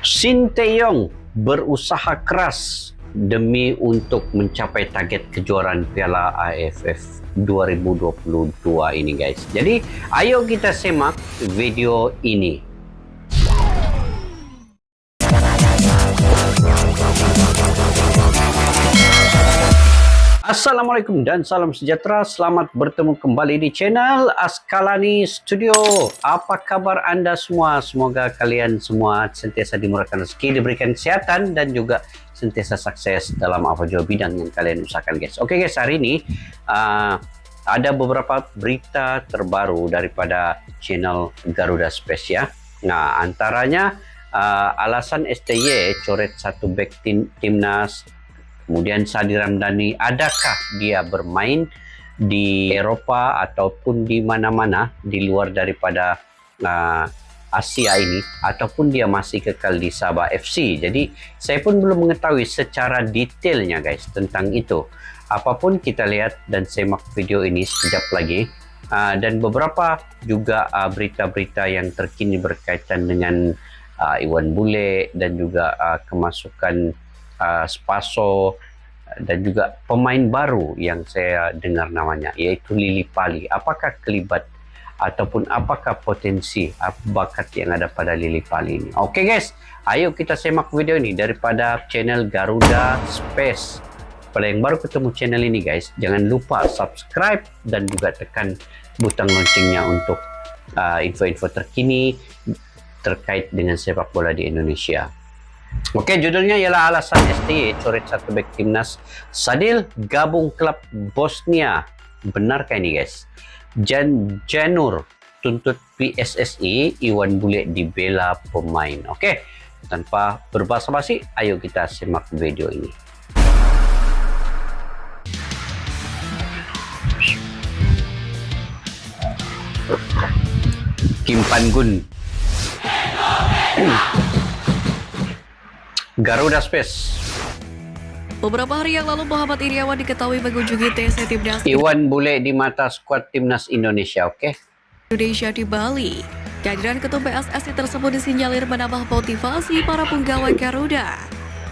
Sinteyong berusaha keras demi untuk mencapai target kejuaraan Piala AFF 2022 ini guys. Jadi ayo kita simak video ini. Assalamualaikum dan salam sejahtera. Selamat bertemu kembali di channel Askalani Studio. Apa kabar anda semua? Semoga kalian semua sentiasa dimurahkan rezeki, diberikan kesehatan dan juga sentiasa sukses dalam apa jua bidang yang kalian usahakan guys. Oke guys, hari ini ada beberapa berita terbaru daripada channel Garuda Space ya. Nah, antaranya alasan STY coret satu back timnas. Kemudian Sadi Ramdhani, adakah dia bermain di Eropa ataupun di mana-mana di luar daripada Asia ini, ataupun dia masih kekal di Sabah FC. Jadi saya pun belum mengetahui secara detailnya guys tentang itu. Apapun kita lihat dan semak video ini sekejap lagi. Dan beberapa juga berita-berita yang terkini berkaitan dengan Iwan Bule dan juga kemasukan Spaso dan juga pemain baru yang saya dengar namanya yaitu Lily Pali. Apakah kelibat ataupun apakah potensi bakat yang ada pada Lily Pali ini? Oke guys, ayo kita semak video ini daripada channel Garuda Space. Pada yang baru ketemu channel ini guys, jangan lupa subscribe dan juga tekan butang loncengnya untuk info-info terkini terkait dengan sepak bola di Indonesia. Oke, judulnya ialah alasan STY coret satu back timnas. Sadil gabung klub Bosnia. Benarkah ini guys? Janur tuntut PSSI, Iwan Bule dibela pemain. Oke, tanpa berbasa-basi, ayo kita simak video ini. Kim Pan-gun, Garuda Space. Beberapa hari yang lalu Muhammad Iriawan diketahui mengunjungi TC Timnas Iwan Bule di mata skuad Timnas Indonesia. Oke. Indonesia di Bali. Kehadiran ketum PSSI tersebut disinyalir menambah motivasi para penggawa Garuda.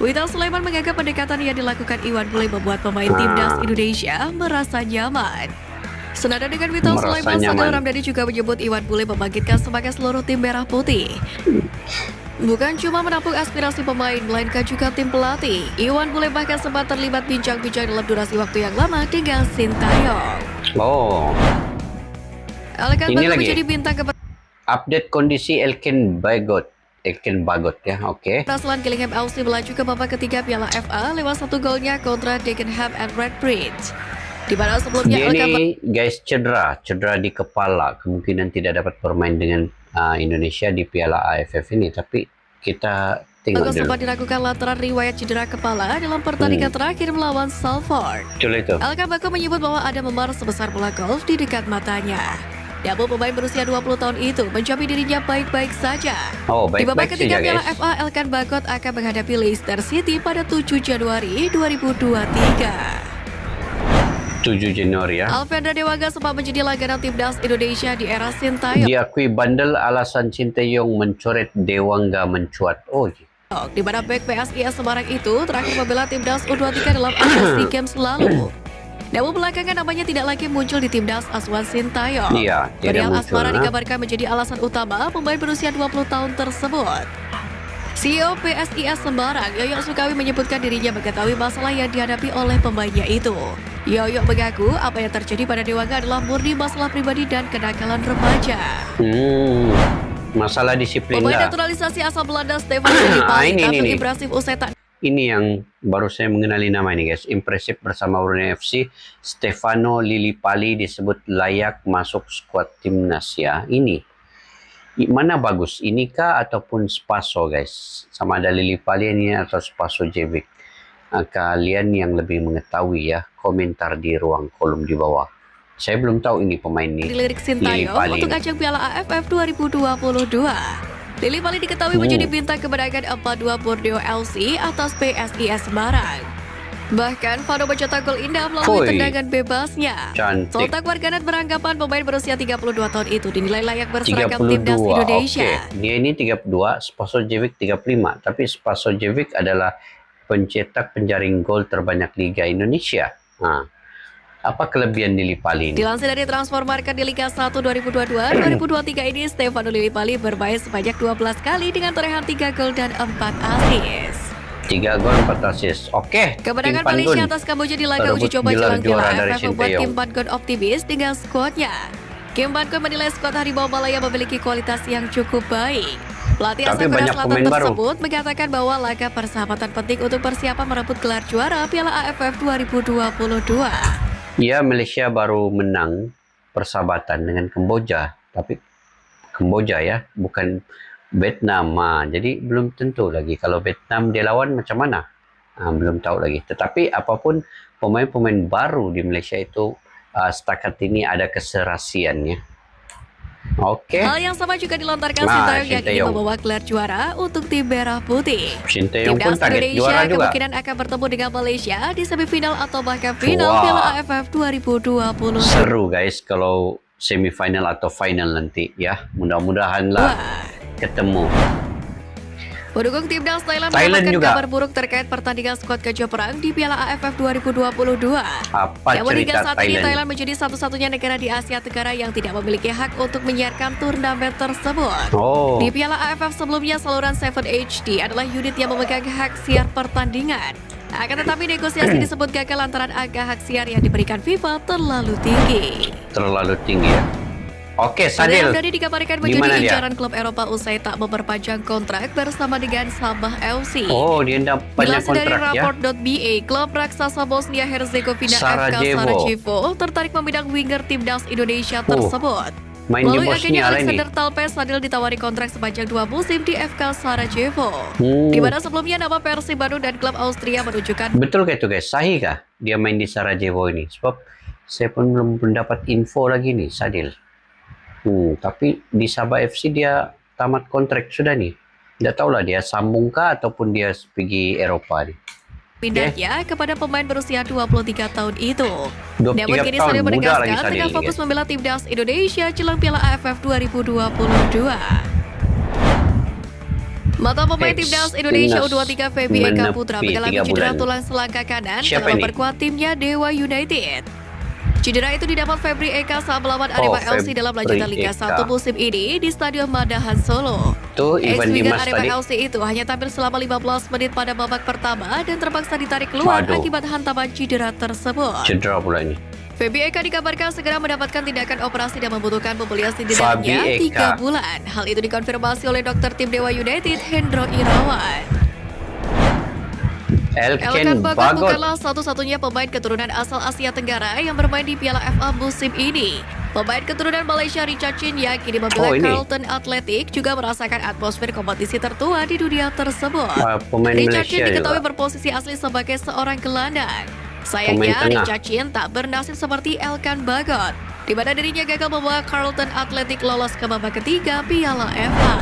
Witan Sulaiman menganggap pendekatan yang dilakukan Iwan Bule membuat pemain Timnas Indonesia merasa nyaman. Senada dengan Witan Sulaiman, Sadi Ramdhani juga menyebut Iwan Bule membangkitkan semangat seluruh tim merah putih. Bukan cuma menampung aspirasi pemain, melainkan juga tim pelatih. Iwan Bule bahkan sempat terlibat bincang-bincang dalam durasi waktu yang lama dengan Sinteyong. Oh. Elkan Ini lagi menjadi bintang update kondisi Elkan Bagot ya. Oke. Keberhasilan Gillingham FC melaju ke babak ketiga Piala FA lewat satu golnya kontra Dagenham and Redbridge. Di mana sebelumnya dia ini guys cedera di kepala, kemungkinan tidak dapat bermain dengan Indonesia di Piala AFF ini, tapi kita tengok dulu. Sempat diragukan lantaran riwayat cedera kepala dalam pertandingan terakhir melawan Salford. Elkan Bagot menyebut bahwa ada memar sebesar bola golf di dekat matanya. Namun pemain berusia 20 tahun itu menjamin dirinya baik-baik saja. Di babak ketiga Piala FA, Elkan Bagot akan menghadapi Leicester City pada 7 Januari 2023. 7 Januari ya. Alvendra Dewangga sempat menjadi langganan Timnas Indonesia di era Sinteyong. Diakui bandel alasan Sinteyong mencoret Dewangga mencuat. Oh, di mana bek PSIS Semarang itu terakhir membela Timnas U23 dalam Asian Games lalu. Namun belakangan namanya tidak lagi muncul di Timnas asuhan Sinteyong. Iya, Perial asmara dikabarkan menjadi alasan utama pemain berusia 20 tahun tersebut. CEO PSIS Semarang, Yoyo Sukawi menyebutkan dirinya mengetahui masalah yang dihadapi oleh pemainnya itu. Yoyo mengaku apa yang terjadi pada Dewangga adalah murni masalah pribadi dan kenakalan remaja. Masalah disiplin. Pemain naturalisasi asal Belanda Stefano Lily Pali tampil impresif usai tak. Ini yang baru saya mengenali nama ini guys. Impresif bersama Brunei FC. Stefano Lily Pali disebut layak masuk skuad timnas ya. Ini mana bagus? Inikah ataupun Spaso guys? Sama ada Lily Pali ini atau Spaso Jevic? Kalian yang lebih mengetahui ya, komentar di ruang kolom di bawah. Saya belum tahu ini pemain ini. Dilirik Sinteyong untuk ajang Piala AFF 2022. Lily Pali diketahui menjadi bintang kemenangan 4-2 Borneo FC atas PSIS Semarang. Bahkan Vano mencetak gol indah Woi. melalui tendangan bebasnya. Cantik. Sontak warganet beranggapan pemain berusia 32 tahun itu dinilai layak berseragam 32. timnas Indonesia. Oke. Dia ini 32, Spasojevic 35. Tapi Spasojevic adalah pencetak penjaring gol terbanyak Liga Indonesia. Nah, apa kelebihan Lillipali ini? Dilansir dari Transfermarkt di Liga 1 2022-2023 ini, Stefano Lillipali bermain sebanyak 12 kali dengan torehan 3 gol dan 4 assist. 3 gol 4 assist. Oke. Kemenangan Tim Malaysia Pandun atas Kamboja di laga Terbut uji coba gelar jelang juara Piala dari AFF membuat Sinteyong. Kim Pan-gon optimis dengan skuadnya. Kim Pan-gon menilai skuad Harimau Malaya memiliki kualitas yang cukup baik. Pelatih Tapi asal Korea banyak Selatan pemain baru. tersebut mengatakan bahwa laga persahabatan penting untuk persiapan merebut gelar juara Piala AFF 2022. Ya, Malaysia baru menang persahabatan dengan Kamboja, tapi Kamboja ya, bukan Vietnam. Jadi belum tentu lagi kalau Vietnam dia lawan macam mana. Belum tahu lagi. Tetapi apapun pemain-pemain baru di Malaysia itu setakat ini ada keserasiannya. Oke. Hal yang sama juga dilontarkan Nah, Sinteyong yang ingin Sinteyong. membawa gelar juara untuk tim Merah Putih. Sinteyong pun Timnas target Indonesia juara juga. kemungkinan akan bertemu dengan Malaysia di semifinal atau bahkan final Wah. Piala AFF 2020. Seru guys kalau semifinal atau final nanti ya. Mudah-mudahanlah Wah. ketemu. Pendukung timnas Thailand Thailand mendapatkan juga. kabar buruk terkait pertandingan skuad Gajah Perang di Piala AFF 2022. Apa Yang hingga cerita saat ini Thailand? Thailand menjadi satu-satunya negara di Asia Tenggara yang tidak memiliki hak untuk menyiarkan turnamen tersebut. Oh, Di Piala AFF sebelumnya, saluran 7 HD adalah unit yang memegang hak siar pertandingan. Akan tetapi negosiasi disebut gagal lantaran angka hak siar yang diberikan FIFA terlalu tinggi. terlalu tinggi ya. Oke, Sadil. Dari dikabarkan Di mana menjadi dia? incaran klub Eropa usai tak memperpanjang kontrak bersama dengan Sabah FC. Oh, dia hendak panjang Dilansir dari kontrak ya. Rapport.ba, klub raksasa Bosnia Herzegovina FK Sarajevo. Sarajevo tertarik membidak winger timnas Indonesia tersebut. Main di Melalui Bosnia agennya lah ini. Alexander Talpes, Sadil ditawari kontrak sepanjang 2 musim di FK Sarajevo. Hmm. Di mana sebelumnya nama Persib Bandung dan klub Austria menunjukkan Betul kayak itu guys, sahih kah dia main di Sarajevo ini? Sebab saya pun belum mendapat info lagi nih, Sadil. Tapi di Sabah FC dia tamat kontrak sudah nih. Tidak tahulah dia sambung kah ataupun dia pergi Eropa nih. pindahnya kepada pemain berusia 23 tahun itu. 23 Namun kini tahun, Sadil muda lagi menegaskan Sadil tengah ini, fokus guys. membela timnas Indonesia jelang Piala AFF 2022. Mata pemain Ex timnas Indonesia timnas U23 Feby Eka Putra menepi mengalami 3 cedera bulan. tulang selangkah kanan Siapa dalam ini? memperkuat timnya Dewa United. Cedera itu didapat Febri Eka saat melawan Arema FC dalam lanjutan Febri Liga Eka. 1 musim ini di Stadion Madahan Solo. Tuh Ivan Ex-winger Dimas Arema tadi. FC itu hanya tampil selama 15 menit pada babak pertama dan terpaksa ditarik keluar Waduh. akibat hantaman cedera tersebut. Cedera pula ini. Feby Eka dikabarkan segera mendapatkan tindakan operasi dan membutuhkan pemulihan Fabi setidaknya Eka. 3 bulan. Hal itu dikonfirmasi oleh dokter tim Dewa United, Hendro Irawan. Elkan Bagot Bagot. bukanlah satu-satunya pemain keturunan asal Asia Tenggara yang bermain di Piala FA musim ini. Pemain keturunan Malaysia Richard Chin yang kini membela Oh, ini. Carlton Athletic juga merasakan atmosfer kompetisi tertua di dunia tersebut. Pemain Richard Malaysia Chin diketahui juga. berposisi asli sebagai seorang gelandang. Pemain Sayangnya, tengah. Richard Chin tak bernasib seperti Elkan Bagot, di mana dirinya gagal membawa Carlton Athletic lolos ke babak ketiga Piala FA.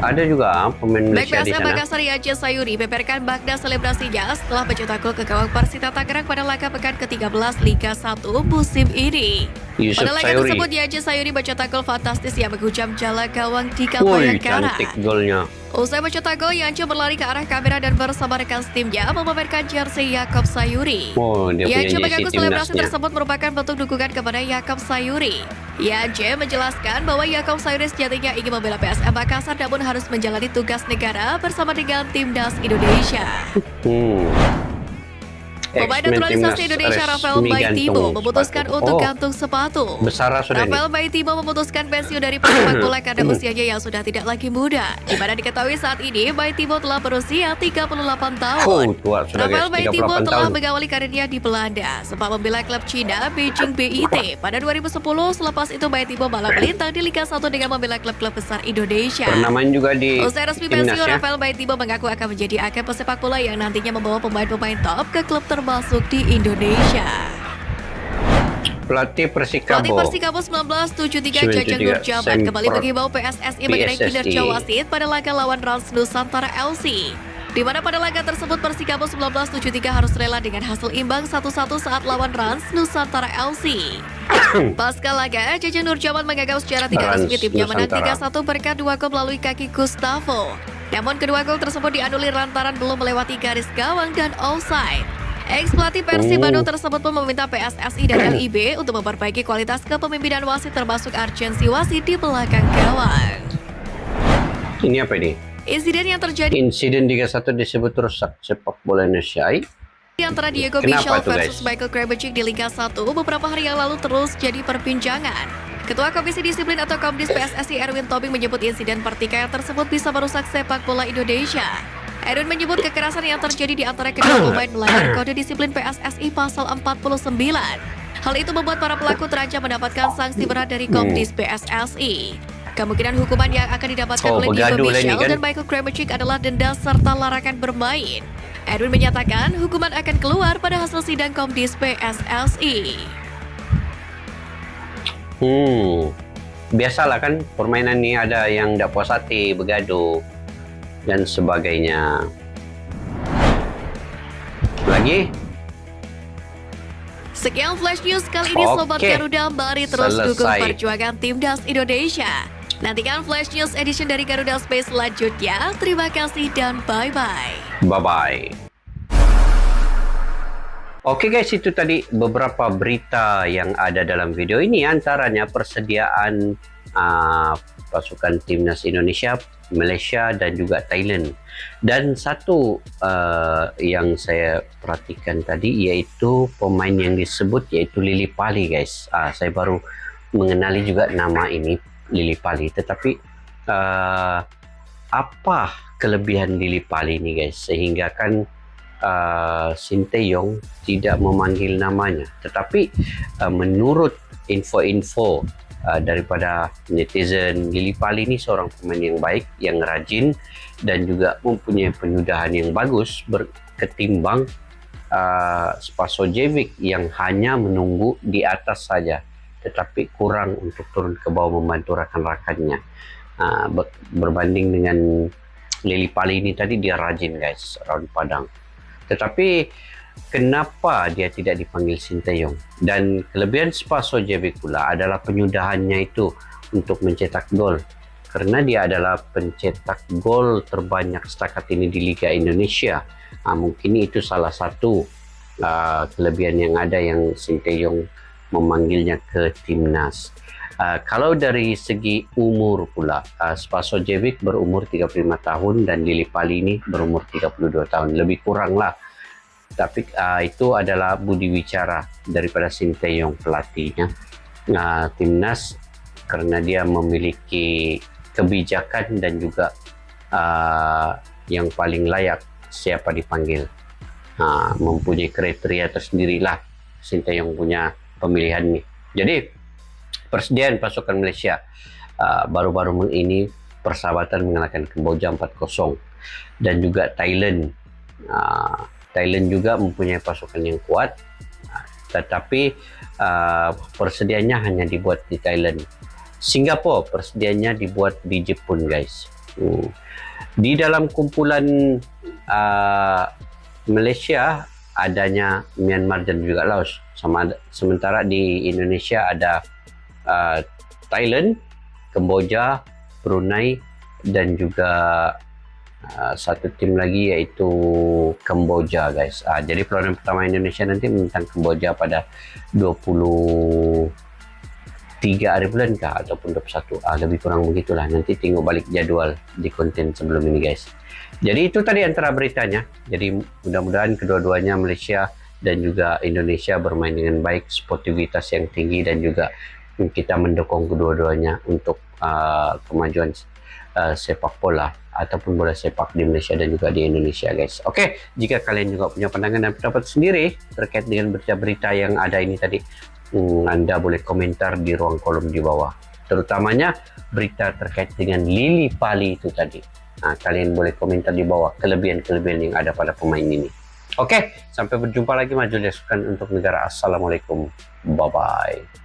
Ada juga pemain Back Malaysia di PSM sana. Makassar Yace Sayuri beberkan bagda selebrasinya setelah mencetak gol ke gawang Persita Tangerang pada laga pekan ke-13 Liga 1 musim ini. Yusuf Pada laga Sayuri. tersebut Yace Sayuri mencetak gol fantastis yang menghujam jala gawang Dika Woi, Bayangkara. cantik golnya. Usai mencetak gol, Yance berlari ke arah kamera dan bersama rekan timnya memamerkan jersey Yakob Sayuri. Oh, dia punya Yance mengaku jersey selebrasi timnasnya. tersebut merupakan bentuk dukungan kepada Yakob Sayuri. Yance menjelaskan bahwa Yakob Sayuri sejatinya ingin membela PSM Makassar namun harus menjalani tugas negara bersama dengan timnas Indonesia. Pemain naturalisasi Indonesia Rafael Baitimo memutuskan untuk gantung sepatu. Besar sudah Rafael ini. Baitimo memutuskan pensiun dari persepak bola karena usianya yang sudah tidak lagi muda. Di mana diketahui saat ini Baitimo telah berusia 38 tahun. Tua sudah Rafael guys, Baitimo 38 telah tahun. mengawali karirnya di Belanda, sempat membela klub Cina Beijing BIT pada 2010. Selepas itu Baitimo malah melintang di Liga 1 dengan membela klub-klub besar Indonesia. Pernah main juga di Usai resmi pensiun, timnas ya. Rafael Baitimo mengaku akan menjadi agen pesepak bola yang nantinya membawa pemain-pemain top ke klub termasuk di Indonesia. Pelatih Persikabo. Pelatih Persikabo 1973 Jajang Nur Jaman Semper kembali menghimbau PSSI mengenai PSSI. kinerja wasit pada laga lawan Rans Nusantara LC. di mana pada laga tersebut Persikabo 1973 harus rela dengan hasil imbang 1-1 saat lawan Rans Nusantara LC. Pasca laga, Jaja Nurjaman menganggap secara tidak resmi timnya menang 3-1 berkat 2 gol melalui kaki Gustavo. Namun kedua gol tersebut dianulir lantaran belum melewati garis gawang dan offside. Ex-pelatih Persib Bandung tersebut pun meminta PSSI dan LIB untuk memperbaiki kualitas kepemimpinan wasit termasuk urgensi wasit di belakang gawang. Ini apa ini? Insiden yang terjadi Insiden 3-1 disebut rusak sepak bola Indonesia. di antara Diego Kenapa Michel tuh, versus guys? Michael Krabajic di Liga 1 beberapa hari yang lalu terus jadi perbincangan. Ketua Komisi Disiplin atau Komdis PSSI Erwin Tobing menyebut insiden pertikaian tersebut bisa merusak sepak bola Indonesia. Erwin menyebut kekerasan yang terjadi di antara kedua pemain melanggar kode disiplin PSSI pasal 49. Hal itu membuat para pelaku terancam mendapatkan sanksi berat dari Komdis PSSI. Kemungkinan hukuman yang akan didapatkan oleh Diego begaduh lah ini, Michel kan? dan Michael Krabajic adalah denda serta larangan bermain. Erwin menyatakan hukuman akan keluar pada hasil sidang Komdis PSSI. Biasalah kan permainan ini ada yang tidak puas hati, begaduh dan sebagainya. Lagi? Sekian Flash News kali ini Sobat Oke. Garuda, mari terus Selesai. dukung perjuangan Timnas Indonesia. Nantikan Flash News edition dari Garuda Space selanjutnya. Terima kasih dan bye-bye. Bye-bye. Oke guys, itu tadi beberapa berita yang ada dalam video ini. Antaranya persediaan pasukan Timnas Indonesia, Malaysia dan juga Thailand. Dan satu yang saya perhatikan tadi yaitu pemain yang disebut yaitu Lili Pali guys. Saya baru mengenali juga nama ini, Lili Pali. Tetapi apa kelebihan Lili Pali ini guys sehingga kan Sinteyong tidak memanggil namanya, tetapi menurut info-info daripada netizen, Lili Pali ini seorang pemain yang baik, yang rajin dan juga mempunyai penyudahan yang bagus ketimbang Spasojevic yang hanya menunggu di atas saja tetapi kurang untuk turun ke bawah membantu rakan-rakannya. Berbanding dengan Lili Pali ini tadi, dia rajin guys, round Padang. Tetapi kenapa dia tidak dipanggil Sinteyong? Dan kelebihan Spasojevic pula adalah penyudahannya itu untuk mencetak gol. Karena dia adalah pencetak gol terbanyak setakat ini di Liga Indonesia. Mungkin itu salah satu kelebihan yang ada yang Sinteyong memanggilnya ke timnas. Kalau dari segi umur pula, Spasojevic berumur 35 tahun dan Lili Pali ini berumur 32 tahun. Lebih kurang lah. Tapi itu adalah budi bicara daripada Sinteyong pelatihnya. Timnas karena dia memiliki kebijakan dan juga yang paling layak siapa dipanggil. Mempunyai kriteria tersendirilah Sinteyong punya pemilihan nih. Jadi persediaan pasukan Malaysia baru-baru ini persahabatan mengalahkan Kamboja 4-0 dan juga Thailand. Thailand juga mempunyai pasukan yang kuat, tetapi persediaannya hanya dibuat di Thailand. Singapura persediaannya dibuat di Jepun guys. Di dalam kumpulan Malaysia adanya Myanmar dan juga Laos. Sementara di Indonesia ada Thailand, Kamboja, Brunei dan juga satu tim lagi yaitu Kamboja guys. Jadi perlawanan pertama Indonesia nanti menentang Kamboja pada 23 hari bulan kah ataupun 21, lebih kurang begitulah. Nanti tengok balik jadwal di konten sebelum ini guys. Jadi itu tadi antara beritanya. Jadi mudah-mudahan kedua-duanya Malaysia dan juga Indonesia bermain dengan baik, sportivitas yang tinggi dan juga kita mendukung kedua-duanya untuk kemajuan sepak bola ataupun bola sepak di Malaysia dan juga di Indonesia guys. Oke, jika kalian juga punya pandangan dan pendapat sendiri terkait dengan berita-berita yang ada ini tadi, Anda boleh komentar di ruang kolom di bawah. Terutamanya berita terkait dengan Lili Pali itu tadi. Kalian boleh komentar di bawah kelebihan-kelebihan yang ada pada pemain ini. Oke, sampai berjumpa lagi. Maju untuk negara. Assalamualaikum. Bye-bye.